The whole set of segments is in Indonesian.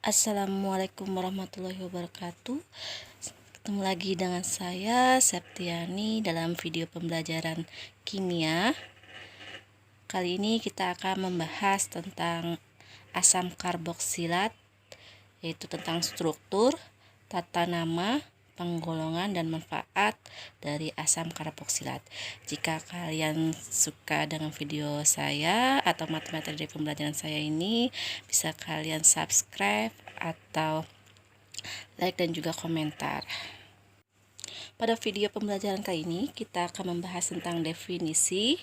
Assalamualaikum warahmatullahi wabarakatuh. Ketemu lagi dengan saya Septiani dalam video pembelajaran kimia. Kali ini kita akan membahas tentang asam karboksilat, yaitu tentang struktur, tata nama, penggolongan, dan manfaat dari asam karboksilat. Jika kalian suka dengan video saya atau materi dari pembelajaran saya ini, bisa kalian subscribe atau like dan juga komentar. Pada video pembelajaran kali ini kita akan membahas tentang definisi,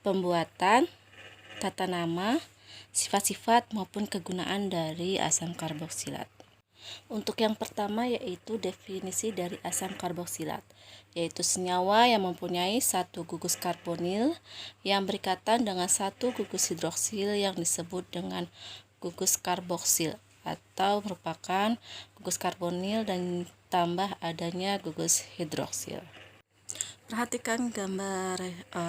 pembuatan, tata nama, sifat-sifat maupun kegunaan dari asam karboksilat. Untuk yang pertama yaitu definisi dari asam karboksilat, yaitu senyawa yang mempunyai satu gugus karbonil yang berikatan dengan satu gugus hidroksil yang disebut dengan gugus karboksil, atau merupakan gugus karbonil dan tambah adanya gugus hidroksil. Perhatikan gambar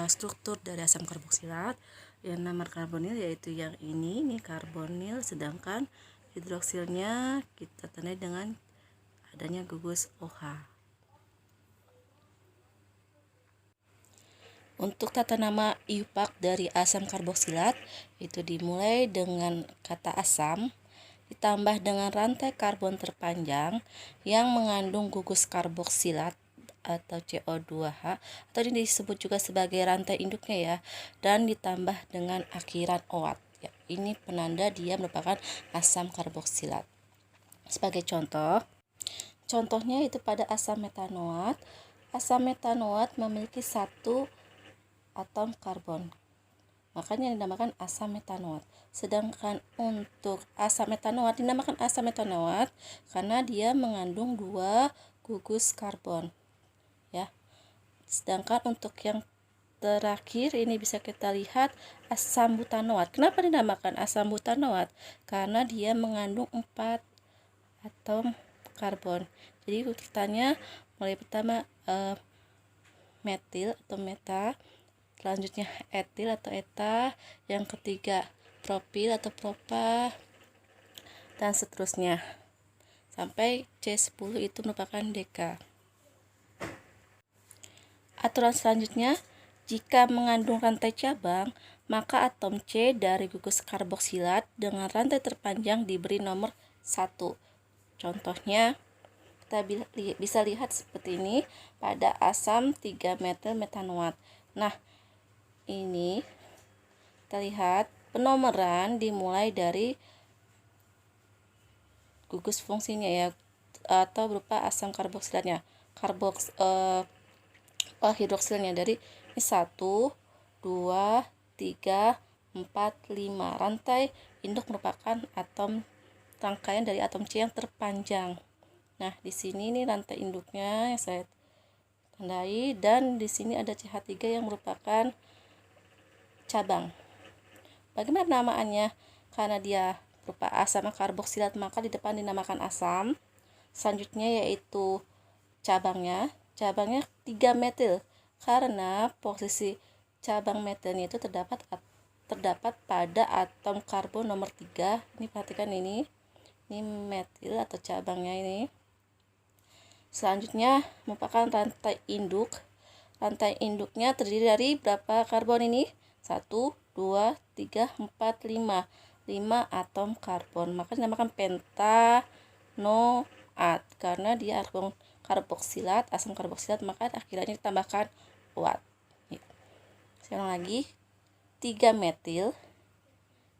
struktur dari asam karboksilat. Yang nama karbonil yaitu yang ini karbonil, sedangkan hidroksilnya kita tandai dengan adanya gugus OH. Untuk tata nama IUPAC dari asam karboksilat itu dimulai dengan kata asam ditambah dengan rantai karbon terpanjang yang mengandung gugus karboksilat atau CO2H, atau ini disebut juga sebagai rantai induknya ya, dan ditambah dengan akhiran OAT. Ya, ini penanda dia merupakan asam karboksilat. Sebagai contohnya itu pada asam metanoat. Asam metanoat memiliki satu atom karbon, makanya dinamakan asam metanoat. Sedangkan untuk asam metanoat dinamakan asam metanoat karena dia mengandung dua gugus karbon ya. Sedangkan untuk yang terakhir ini bisa kita lihat asam butanoat. Kenapa dinamakan asam butanoat? Karena dia mengandung 4 atom karbon. Jadi urutannya mulai pertama metil atau meta, selanjutnya etil atau eta, yang ketiga propil atau propa, dan seterusnya sampai C10 itu merupakan deka. Aturan selanjutnya, jika mengandung rantai cabang, maka atom C dari gugus karboksilat dengan rantai terpanjang diberi nomor 1. Contohnya kita bisa lihat seperti ini pada asam 3-metil metanoat. Nah, ini kita lihat penomoran dimulai dari gugus fungsinya ya, atau berupa asam karboksilatnya, hidroksilnya dari 1, 2, 3, 4, 5. Rantai induk merupakan atom rangkaian dari atom C yang terpanjang. Nah, di sini nih rantai induknya yang saya tandai, dan di sini ada CH3 yang merupakan cabang. Bagaimana namaannya? Karena dia berupa asam karboksilat maka di depan dinamakan asam. Selanjutnya yaitu cabangnya 3 metil karena posisi cabang metilnya itu terdapat pada atom karbon nomor 3. Ini perhatikan ini metil atau cabangnya ini. Selanjutnya merupakan rantai induk. Rantai induknya terdiri dari berapa karbon ini? 1, 2, 3, 4, 5 atom karbon, maka dinamakan pentanoat karena dia asam karboksilat maka akhirnya ditambahkan OAT ya. Sekarang lagi 3 metil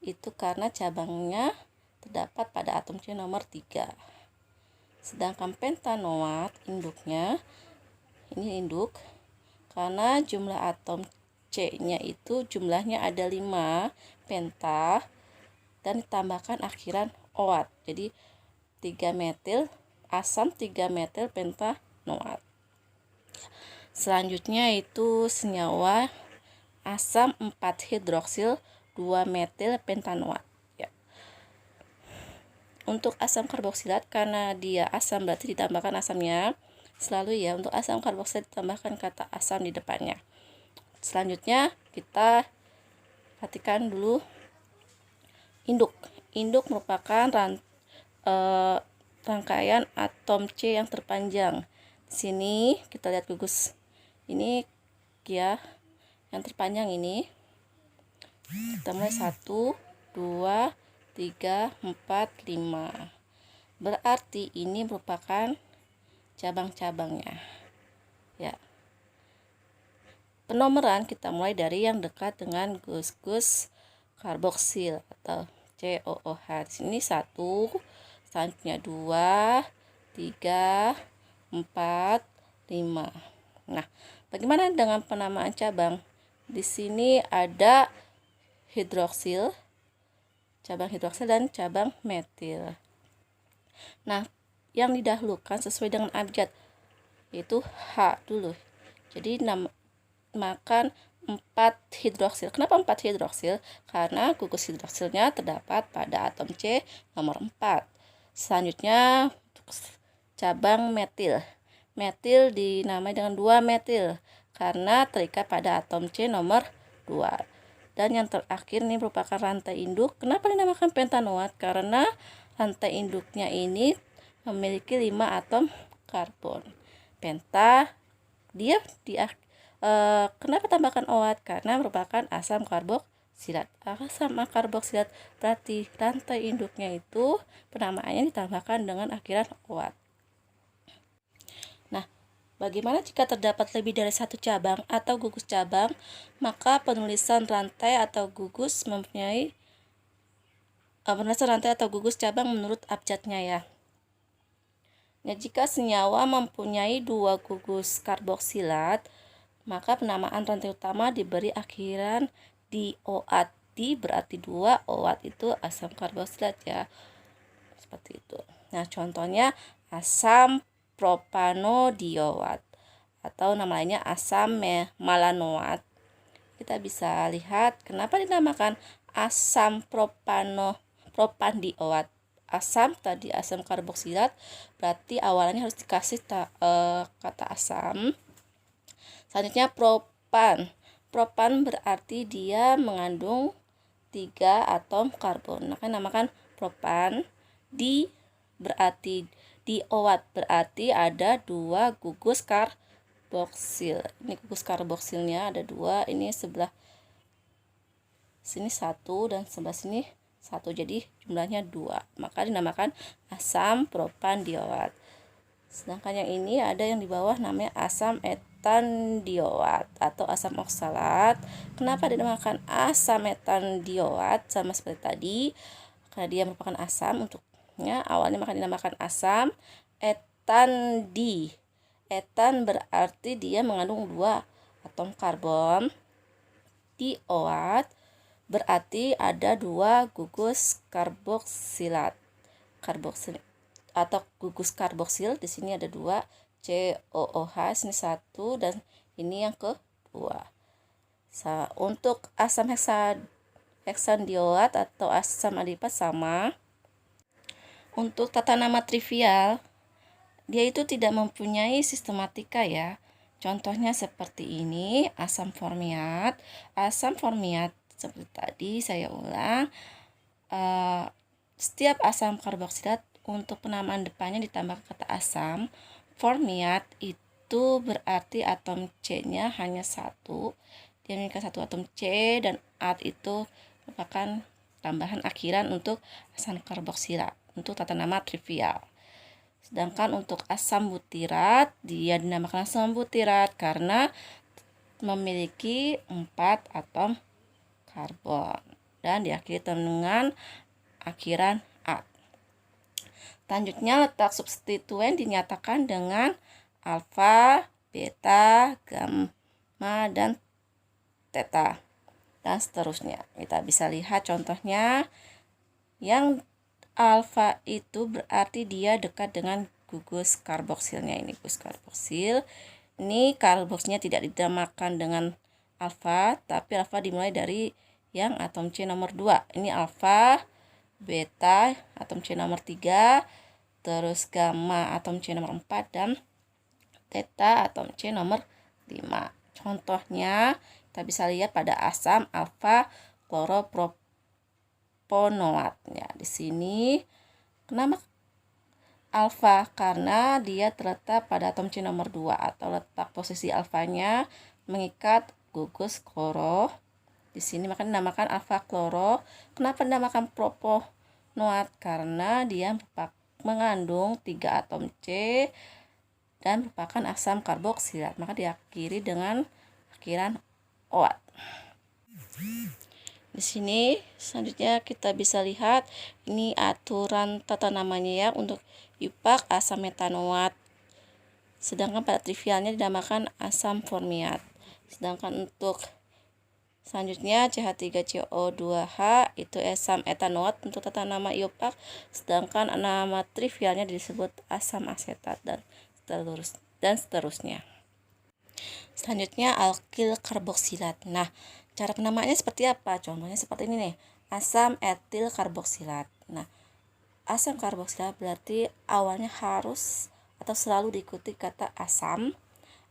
itu karena cabangnya terdapat pada atom C nomor 3. Sedangkan pentanoat induknya ini induk karena jumlah atom C-nya itu jumlahnya ada 5 penta dan ditambahkan akhiran OAT. Jadi 3 metil asam 3 metil pentanoat. Selanjutnya itu senyawa asam 4 hidroksil 2 metil pentanoat ya. Untuk asam karboksilat karena dia asam berarti ditambahkan asamnya. Selalu ya untuk asam karboksilat ditambahkan kata asam di depannya. Selanjutnya kita perhatikan dulu induk. Induk merupakan rangkaian atom C yang terpanjang. Di sini kita lihat gugus ini ya, yang terpanjang ini. Kita mulai 1, 2, 3, 4, 5. Berarti ini merupakan cabang-cabangnya. Ya. Penomoran kita mulai dari yang dekat dengan gus-gus karboksil atau COOH. Di sini 1, selanjutnya 2, 3, 4, 5. Nah, bagaimana dengan penamaan cabang? Di sini ada hidroksil, cabang hidroksil dan cabang metil. Nah, yang didahulukan sesuai dengan abjad yaitu H dulu. Jadi namakan 4 hidroksil. Kenapa 4 hidroksil? Karena gugus hidroksilnya terdapat pada atom C nomor 4. Selanjutnya cabang metil. Metil dinamai dengan 2 metil karena terikat pada atom C nomor 2. Dan yang terakhir ini merupakan rantai induk. Kenapa dinamakan pentanoat? Karena rantai induknya ini memiliki 5 atom karbon. Penta dia kenapa tambahkan oat? Karena merupakan asam karboksilat. Asam karboksilat berarti rantai induknya itu penamaannya ditambahkan dengan akhiran oat. Nah, bagaimana jika terdapat lebih dari satu cabang atau gugus cabang? Maka penulisan rantai atau gugus mempunyai penulisan rantai atau gugus cabang menurut abjadnya ya. Nah, jika senyawa mempunyai 2 gugus karboksilat, maka penamaan rantai utama diberi akhiran dioat. Di berarti 2, oat itu asam karboksilat ya. Seperti itu. Nah, contohnya asam propanodioat atau nama lainnya asam malanoat. Kita bisa lihat kenapa dinamakan asam propandioat. Asam tadi asam karboksilat, berarti awalnya harus dikasih kata asam. Selanjutnya propan. Propan berarti dia mengandung 3 atom karbon. Maka namakan propan. Di berarti dioat berarti ada 2 gugus karboksil. Ini gugus karboksilnya ada 2. Ini sebelah sini 1 dan sebelah sini 1, jadi jumlahnya 2, maka dinamakan asam propandioat. Sedangkan yang ini ada yang di bawah namanya asam etandioat atau asam oksalat. Kenapa dinamakan asam etandioat? Sama seperti tadi, karena dia merupakan asam untuknya awalnya maka dinamakan asam etandi. Etan berarti dia mengandung 2 atom karbon. Dioat berarti ada 2 gugus karboksilat. Atau gugus karboksil di sini ada 2, COOH ini 1 dan ini yang kedua. Untuk asam heksandioat atau asam adipat sama. Untuk tata nama trivial dia itu tidak mempunyai sistematika ya. Contohnya seperti ini, asam formiat. Asam formiat seperti tadi saya ulang, setiap asam karboksilat untuk penamaan depannya ditambah kata asam. Formiat itu berarti atom C-nya hanya 1. Dia memiliki 1 atom C dan at itu merupakan tambahan akhiran untuk asam karboksilat untuk tata nama trivial. Sedangkan untuk asam butirat dia dinamakan asam butirat karena memiliki 4 atom karbon dan diakhiri dengan akhiran at. Selanjutnya letak substituen dinyatakan dengan alfa, beta, gamma, dan theta dan seterusnya. Kita bisa lihat contohnya. Yang alfa itu berarti dia dekat dengan gugus karboksilnya. Ini gugus karboksil. Ini karboksilnya tidak dinamakan dengan alfa, tapi alfa dimulai dari yang atom C nomor 2. Ini alfa, beta atom C nomor 3, terus gamma atom C nomor 4 dan theta atom C nomor 5. Contohnya kita bisa lihat pada asam alfa kloroproponoat. Ya, di sini alfa karena dia terletak pada atom C nomor 2 atau letak posisi alfanya mengikat gugus kloro. Di sini maka dinamakan alfa kloro. Kenapa dinamakan proponoat? Karena dia mengandung 3 atom C dan merupakan asam karboksilat, maka diakhiri dengan akhiran oat. Di sini selanjutnya kita bisa lihat ini aturan tata namanya ya untuk IUPAC asam metanoat. Sedangkan pada trivialnya dinamakan asam formiat. Sedangkan untuk selanjutnya CH3CO2H itu asam etanoat untuk tata nama IUPAC. Sedangkan nama trivialnya disebut asam asetat dan seterusnya. Selanjutnya alkil karboksilat. Nah, cara penamaannya seperti apa? Contohnya seperti ini nih, asam etil karboksilat. Nah, asam karboksilat berarti awalnya harus atau selalu diikuti kata asam.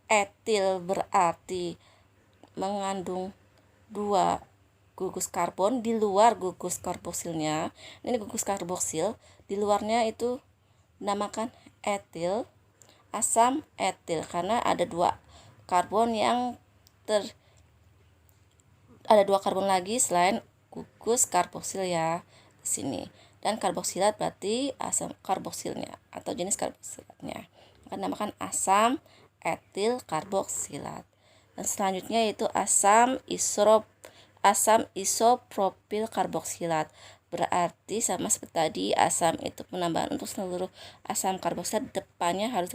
Etil berarti mengandung 2 gugus karbon di luar gugus karboksilnya. Ini gugus karboksil, di luarnya itu dinamakan etil, asam etil karena ada 2 karbon yang ada 2 karbon lagi selain gugus karboksil ya di sini. Dan karboksilat berarti asam karboksilnya atau jenis karboksilatnya. Maka dinamakan asam etil karboksilat. Dan selanjutnya yaitu asam isopropil karboksilat. Berarti sama seperti tadi, asam itu penambahan untuk seluruh asam karboksilat depannya harus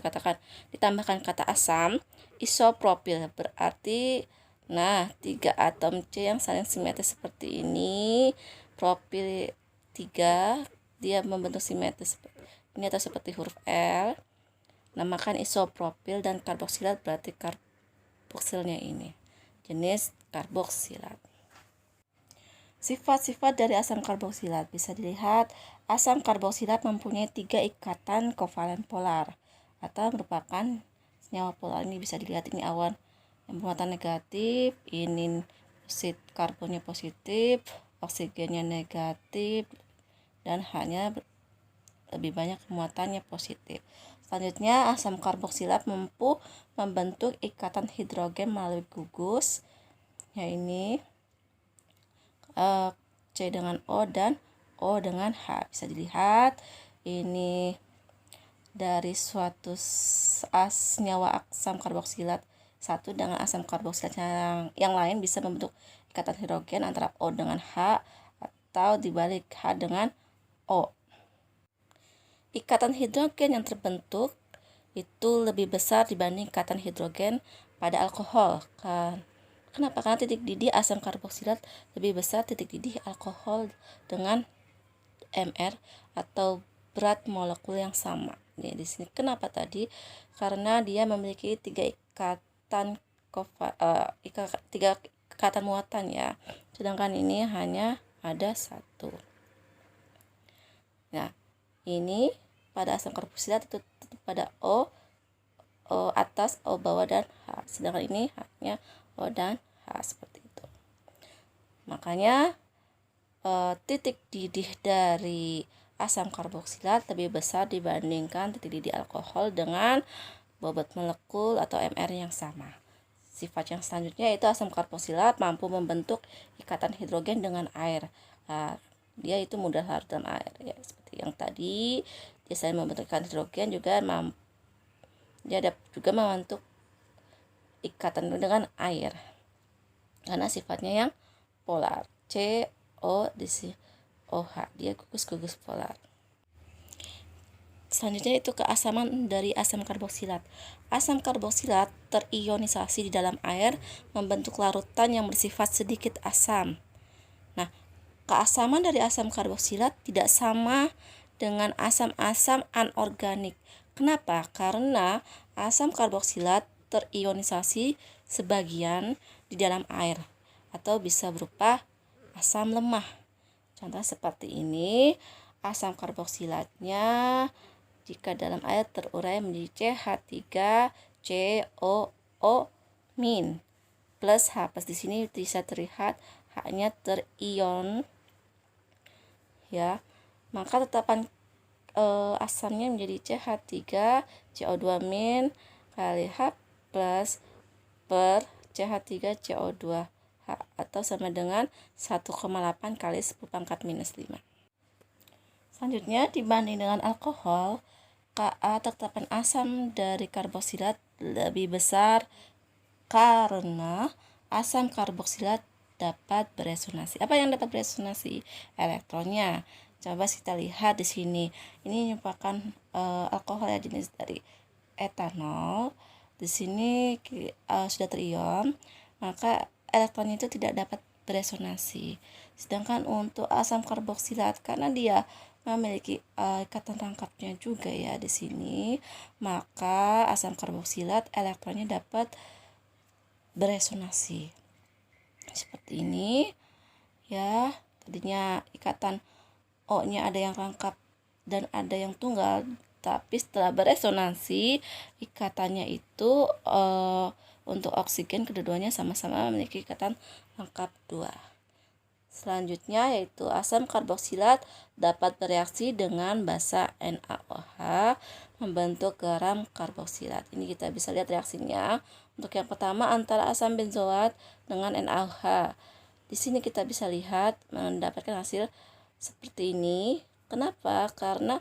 ditambahkan kata asam. Isopropil berarti 3 atom C yang saling simetris seperti ini. Propil 3 dia membentuk simetris ini atau seperti huruf L. Namakan isopropil dan karboksilat berarti karboksilnya ini jenis karboksilat. Sifat-sifat dari asam karboksilat bisa dilihat. Asam karboksilat mempunyai 3 ikatan kovalen polar atau merupakan senyawa polar. Ini bisa dilihat, ini awan yang bermuatan negatif, ini karbonnya positif, oksigennya negatif, dan hanya lebih banyak muatannya positif. Selanjutnya asam karboksilat mampu membentuk ikatan hidrogen melalui gugus, ya ini C dengan O dan O dengan H. Bisa dilihat ini dari suatu senyawa asam karboksilat satu dengan asam karboksilat yang lain bisa membentuk ikatan hidrogen antara O dengan H atau dibalik H dengan O. Ikatan hidrogen yang terbentuk itu lebih besar dibanding ikatan hidrogen pada alkohol. Kenapa? Karena titik didih asam karboksilat lebih besar titik didih alkohol dengan Mr atau berat molekul yang sama. Nih di sini kenapa tadi? Karena dia memiliki 3 ikatan muatan ya. Sedangkan ini hanya ada 1. Nah, ini pada asam karboksilat itu pada O atas, O bawah dan H. Sedangkan ini hanya O dan H seperti itu. Makanya titik didih dari asam karboksilat lebih besar dibandingkan titik didih alkohol dengan bobot molekul atau Mr yang sama. Sifat yang selanjutnya yaitu asam karboksilat mampu membentuk ikatan hidrogen dengan air. Dia itu mudah larut dalam air ya, seperti yang tadi. Dia selain membentuk ikatan hidrogen juga dia juga membentuk ikatan dengan air karena sifatnya yang polar. CO di sini OH, dia gugus polar. Selanjutnya itu keasaman dari asam karboksilat. Asam karboksilat terionisasi di dalam air membentuk larutan yang bersifat sedikit asam. Nah, keasaman dari asam karboksilat tidak sama dengan asam-asam anorganik. Kenapa? Karena asam karboksilat terionisasi sebagian di dalam air atau bisa berupa asam lemah. Contoh seperti ini, asam karboksilatnya jika dalam air terurai menjadi CH3COO- plus H plus. Di sini bisa terlihat H-nya terion ya. Maka tetapan asamnya menjadi CH3CO2- kali H plus per CH3CO2H atau sama dengan 1,8 kali 10⁻⁻⁵. Selanjutnya, dibanding dengan alkohol, Ka tetapkan asam dari karboksilat lebih besar karena asam karboksilat dapat beresonansi. Apa yang dapat beresonansi? Elektronnya. Coba kita lihat di sini. Ini merupakan alkohol ya, jenis dari etanol. Di sini sudah terion, maka elektronnya itu tidak dapat beresonansi. Sedangkan untuk asam karboksilat, karena dia memiliki ikatan rangkapnya juga ya di sini, maka asam karboksilat elektronnya dapat beresonansi. Seperti ini ya, tadinya ikatan O-nya ada yang rangkap dan ada yang tunggal, tapi setelah beresonansi ikatannya itu untuk oksigen kedua-duanya sama-sama memiliki ikatan rangkap 2. Selanjutnya yaitu asam karboksilat dapat bereaksi dengan basa NaOH membentuk garam karboksilat. Ini kita bisa lihat reaksinya. Untuk yang pertama antara asam benzoat dengan NaOH. Di sini kita bisa lihat mendapatkan hasil seperti ini. Kenapa? Karena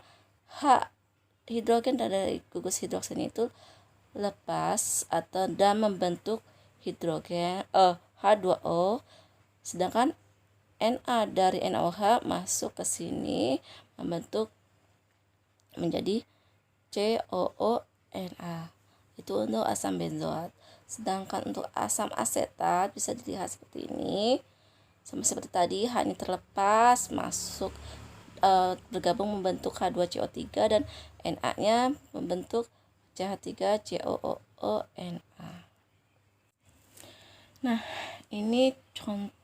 hidrogen dari gugus hidroksin itu lepas atau dan membentuk hidrogen H2O, sedangkan Na dari NaOH masuk ke sini membentuk menjadi COONa. Itu untuk asam benzoat. Sedangkan untuk asam asetat bisa dilihat seperti ini. Sama seperti tadi, H ini terlepas masuk bergabung membentuk H2CO3 dan Na-nya membentuk CH3COONa. Nah, ini contoh.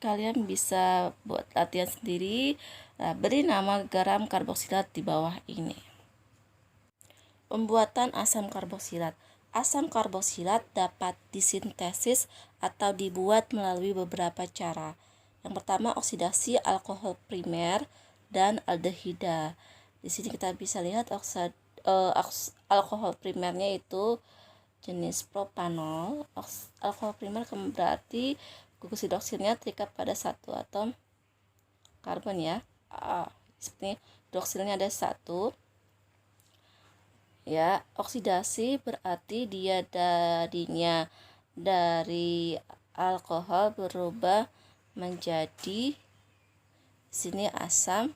Kalian bisa buat latihan sendiri. Beri nama garam karboksilat di bawah ini. Pembuatan asam karboksilat. Asam karboksilat dapat disintesis atau dibuat melalui beberapa cara. Yang pertama, oksidasi alkohol primer dan aldehida. Di sini kita bisa lihat alkohol primernya itu jenis propanol. Alkohol primer berarti gugus hidroksilnya terikat pada satu atom karbon ya. Seperti hidroksilnya ada satu. Ya, oksidasi berarti dia tadinya dari alkohol berubah menjadi sini asam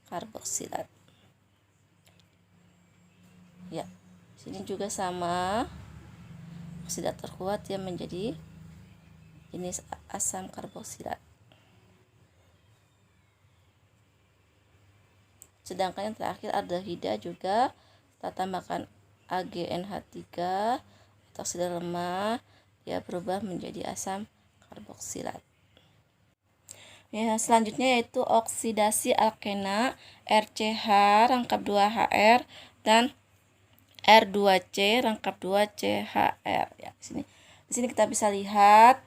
karboksilat. Ya, sini juga sama. Oksidator kuat ya menjadi jenis asam karboksilat. Sedangkan yang terakhir aldehida juga kita tambahkan AgNH3 atau oksida lemah, dia berubah menjadi asam karboksilat. Ya, selanjutnya yaitu oksidasi alkena RCH rangkap 2HR dan R2C rangkap 2CHR ya. Di sini kita bisa lihat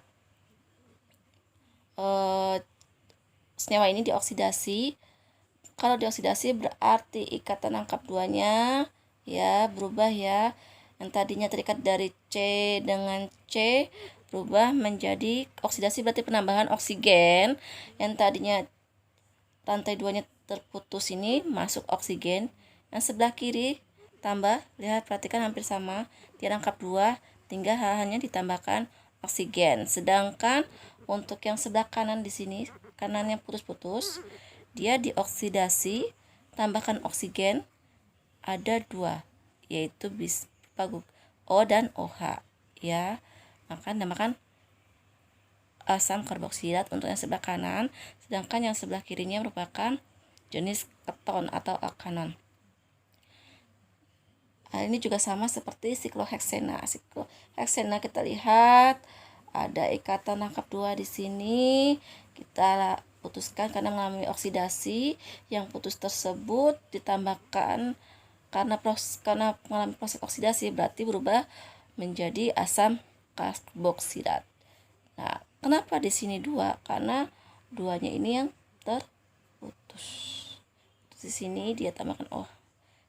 senyawa ini dioksidasi. Kalau dioksidasi berarti ikatan rangkap 2-nya ya berubah ya. Yang tadinya terikat dari C dengan C berubah menjadi oksidasi, berarti penambahan oksigen. Yang tadinya rantai 2-nya terputus ini masuk oksigen. Yang sebelah kiri tambah, lihat perhatikan hampir sama. Di rangkap 2 tinggal hanya ditambahkan oksigen. Sedangkan untuk yang sebelah kanan di sini, kanannya putus-putus, dia dioksidasi, tambahkan oksigen, ada 2, yaitu O dan OH ya. Maka namakan asam karboksilat untuk yang sebelah kanan, sedangkan yang sebelah kirinya merupakan jenis keton atau alkanon. Ini juga sama seperti sikloheksena. Sikloheksena kita lihat ada ikatan rangkap 2 di sini. Kita putuskan karena mengalami oksidasi. Yang putus tersebut ditambahkan karena mengalami proses oksidasi, berarti berubah menjadi asam karboksilat. Nah, kenapa di sini 2? Karena 2-nya ini yang terputus. di sini dia tambahkan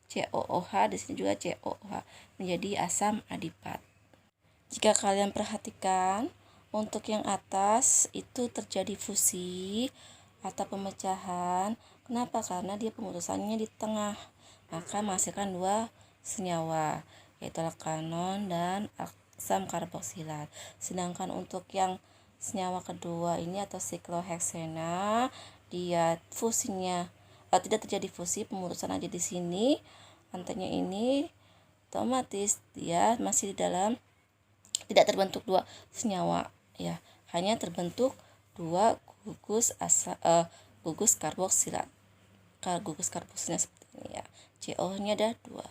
COOH, di sini juga COOH menjadi asam adipat. Jika kalian perhatikan, untuk yang atas itu terjadi fusi atau pemecahan. Kenapa? Karena dia pemutusannya di tengah, maka menghasilkan dua senyawa, yaitu alkanon dan asam karboksilat. Sedangkan untuk yang senyawa kedua ini atau sikloheksena, dia fusinya tidak terjadi fusi, pemutusan aja di sini, lantainya ini, otomatis dia masih di dalam, tidak terbentuk dua senyawa ya, hanya terbentuk dua gugus karboksilat. Gugus karboksilat seperti ini ya. CO-nya ada 2.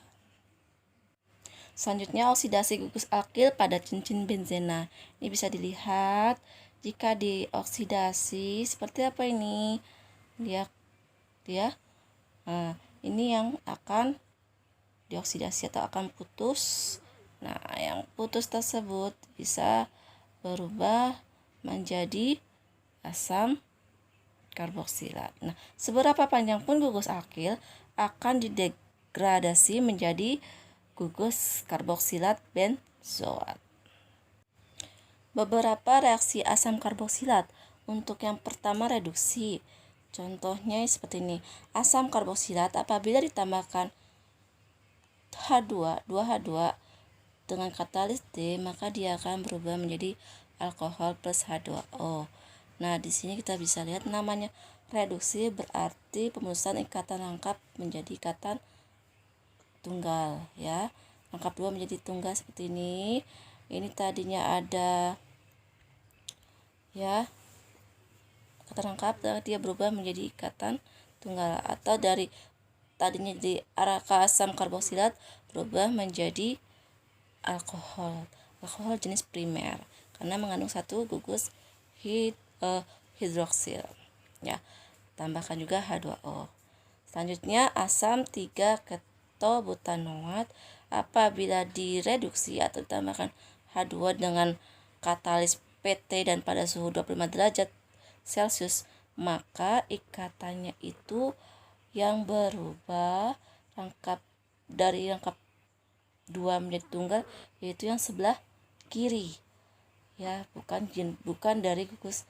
Selanjutnya oksidasi gugus alkil pada cincin benzena. Ini bisa dilihat jika dioksidasi seperti apa ini. Nah, ini yang akan dioksidasi atau akan putus. Nah, yang putus tersebut bisa berubah menjadi asam karboksilat. Nah, seberapa panjang pun gugus alkil akan didegradasi menjadi gugus karboksilat benzoat. Beberapa reaksi asam karboksilat. Untuk yang pertama, reduksi. Contohnya seperti ini. Asam karboksilat apabila ditambahkan H2 dengan katalis D, maka dia akan berubah menjadi alkohol plus H2O. Nah, di sini kita bisa lihat namanya reduksi, berarti pemutusan ikatan rangkap menjadi ikatan tunggal ya. Rangkap 2 menjadi tunggal seperti ini. Ini tadinya ada ya ikatan rangkap, dia berubah menjadi ikatan tunggal, atau dari tadinya di arah ke asam karboksilat berubah menjadi alkohol jenis primer karena mengandung satu gugus hidroksil ya. Tambahkan juga H2O. Selanjutnya asam 3-ketobutanoat apabila direduksi atau ditambahkan H2 dengan katalis PT dan pada suhu 25 derajat Celcius, maka ikatannya itu yang berubah dari rangkap 2 menjadi tunggal, yaitu yang sebelah kiri ya, bukan dari gugus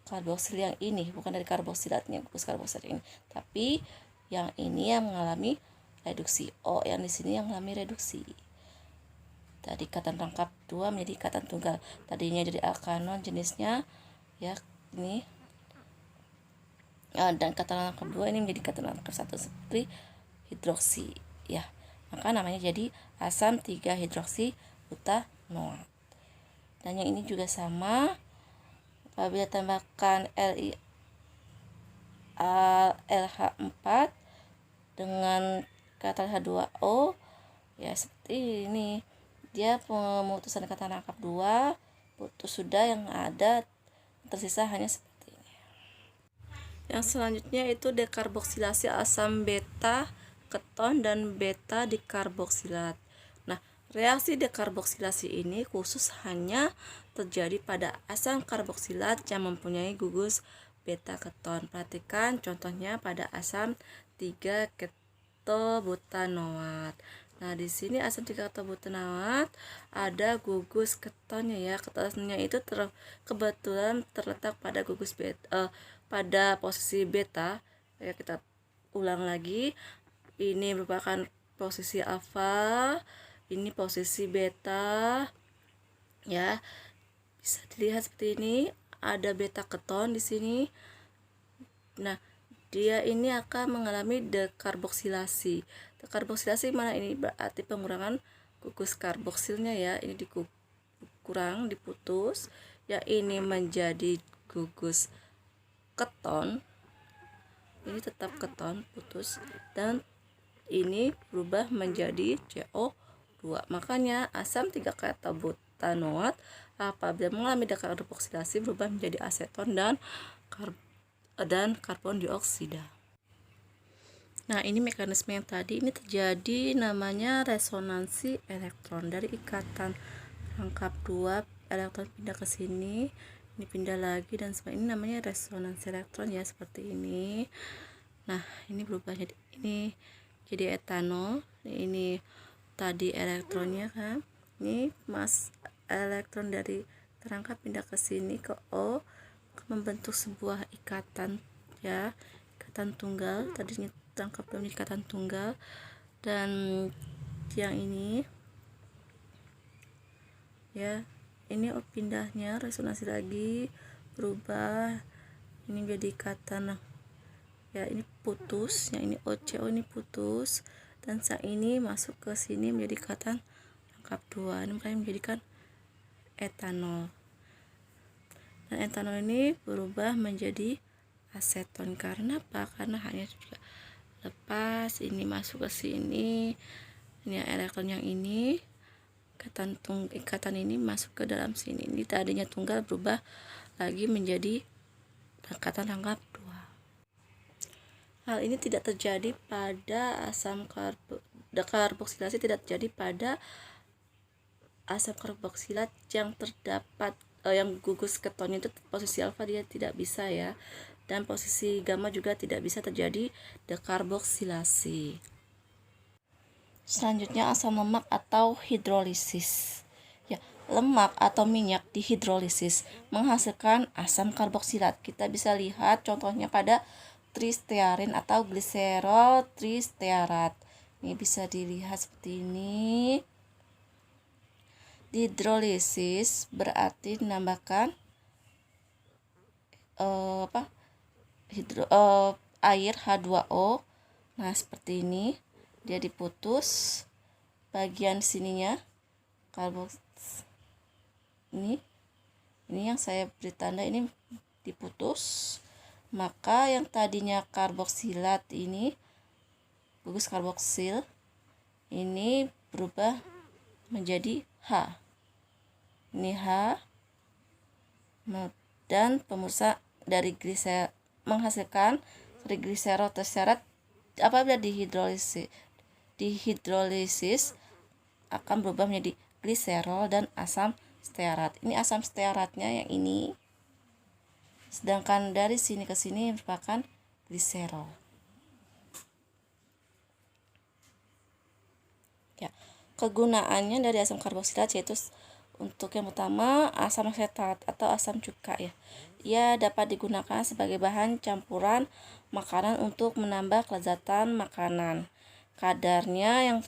karboksil yang ini, bukan dari karboksilatnya gugus karboksilat ini, tapi yang ini yang mengalami reduksi. Yang di sini yang mengalami reduksi. Tadi ikatan rangkap 2 menjadi ikatan tunggal, tadinya dari alkanon jenisnya ya ini, dan ikatan rangkap 2 ini menjadi ikatan rangkap 1 seperti hidroksi ya, maka namanya jadi asam 3-hidroksibutanoat. Dan yang ini juga sama, apabila tambahkan LH4 dengan katalis H2O ya seperti ini, dia pemutusan ikatan rangkap 2 putus sudah, yang ada tersisa hanya seperti ini. Yang selanjutnya itu dekarboksilasi asam beta keton dan beta dikarboksilat. Nah, reaksi dekarboksilasi ini khusus hanya terjadi pada asam karboksilat yang mempunyai gugus beta keton. Perhatikan contohnya pada asam 3-ketobutanoat. Nah, di sini asam 3-ketobutanoat ada gugus ketonnya ya. Ketonnya itu kebetulan terletak pada gugus beta, pada posisi beta. Ya, kita ulang lagi. Ini merupakan posisi alfa, ini posisi beta ya. Bisa dilihat seperti ini, ada beta keton di sini. Nah, dia ini akan mengalami dekarboksilasi. Dekarboksilasi mana ini? Berarti pengurangan gugus karboksilnya ya. Ini dikurang, diputus. Ya, ini menjadi gugus keton. Ini tetap keton, putus, dan ini berubah menjadi CO2. Makanya asam 3-ketobutanoat apabila mengalami dekarboksilasi berubah menjadi aseton dan karbon dioksida. Nah, ini mekanisme yang tadi ini terjadi namanya resonansi elektron. Dari ikatan rangkap 2 elektron pindah ke sini, ini pindah lagi, dan sebagainya. Ini namanya resonansi elektron ya, seperti ini. Nah, ini berubah jadi ini jadi etanol. Ini tadi elektronnya kan, ini elektron dari terangkat pindah ke sini ke O, membentuk sebuah ikatan ya, ikatan tunggal. Tadinya terangkat dalam ikatan tunggal, dan yang ini ya, ini pindahnya resonansi lagi berubah, ini menjadi ikatan ya, ini putus, yang ini OCO ini putus, dan yang ini masuk ke sini menjadi ikatan rangkap 2. Ini makanya menjadikan etanol, dan etanol ini berubah menjadi aseton. Karena apa? Karena hanya juga lepas, ini masuk ke sini, ini elektron yang ini, ikatan ini masuk ke dalam sini. Ini tadinya tunggal berubah lagi menjadi ikatan rangkap 2. Hal ini tidak terjadi pada asam karboksilasi, tidak terjadi pada asam karboksilat yang terdapat yang gugus ketonnya itu posisi alfa, dia tidak bisa ya, dan posisi gamma juga tidak bisa terjadi dekarboksilasi. Selanjutnya asam lemak atau hidrolisis. Ya, lemak atau minyak dihidrolisis menghasilkan asam karboksilat. Kita bisa lihat contohnya pada tristearin atau gliserol tristearat. Ini bisa dilihat seperti ini. Dihidrolisis berarti menambahkan air H2O. Nah, seperti ini. Dia diputus bagian sininya ini yang saya beri tanda, ini diputus, maka yang tadinya karboksilat ini, gugus karboksil ini berubah menjadi H. Ini H, dan pemirsa dari menghasilkan trigliserol terserat apabila dihidrolisis akan berubah menjadi gliserol dan asam stearat. Ini asam stearatnya yang ini, sedangkan dari sini ke sini merupakan gliserol. Ya, kegunaannya dari asam karboksilat yaitu untuk yang pertama asam asetat atau asam cuka ya. Ia dapat digunakan sebagai bahan campuran makanan untuk menambah kelezatan makanan. Kadarnya yang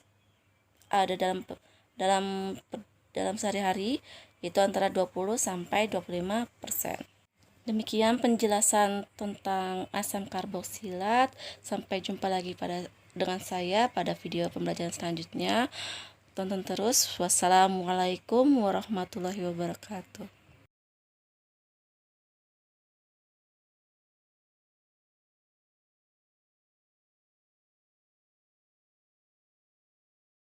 ada dalam sehari-hari itu antara 20 sampai 25%. Demikian penjelasan tentang asam karboksilat. Sampai jumpa lagi dengan saya pada video pembelajaran selanjutnya. Tonton terus. Wassalamualaikum warahmatullahi wabarakatuh.